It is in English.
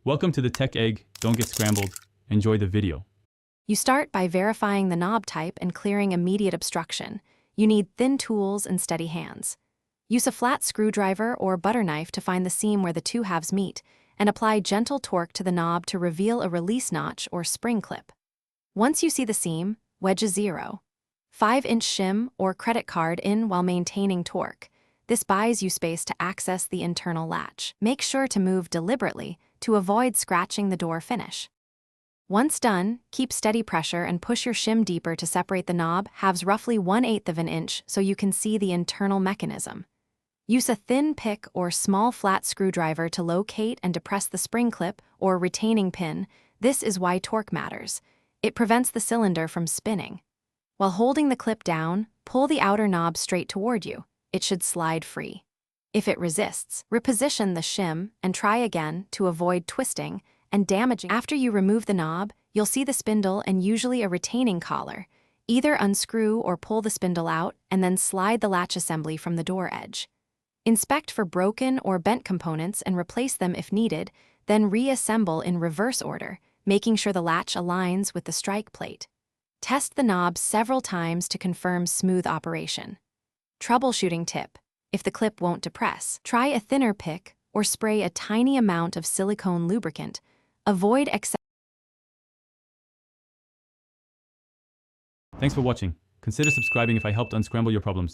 Welcome to the Tech Egg. Don't get scrambled. Enjoy the video. You start by verifying the knob type and clearing immediate obstruction. You need thin tools and steady hands. Use a flat screwdriver or butter knife to find the seam where the two halves meet, and apply gentle torque to the knob to reveal a release notch or spring clip. Once you see the seam, wedge a 0.5-inch shim or credit card in while maintaining torque. This buys you space to access the internal latch. Make sure to move deliberately to avoid scratching the door finish. Once done, keep steady pressure and push your shim deeper to separate the knob halves roughly 1/8 of an inch so you can see the internal mechanism. Use a thin pick or small flat screwdriver to locate and depress the spring clip or retaining pin. This is why torque matters. It prevents the cylinder from spinning. While holding the clip down, pull the outer knob straight toward you. It should slide free. If it resists, reposition the shim and try again to avoid twisting and damaging. After you remove the knob, you'll see the spindle and usually a retaining collar. Either unscrew or pull the spindle out and then slide the latch assembly from the door edge. Inspect for broken or bent components and replace them if needed, then reassemble in reverse order, making sure the latch aligns with the strike plate. Test the knob several times to confirm smooth operation. Troubleshooting tip: if the clip won't depress, try a thinner pick or spray a tiny amount of silicone lubricant. Avoid excess. Thanks for watching. Consider subscribing if I helped unscramble your problems.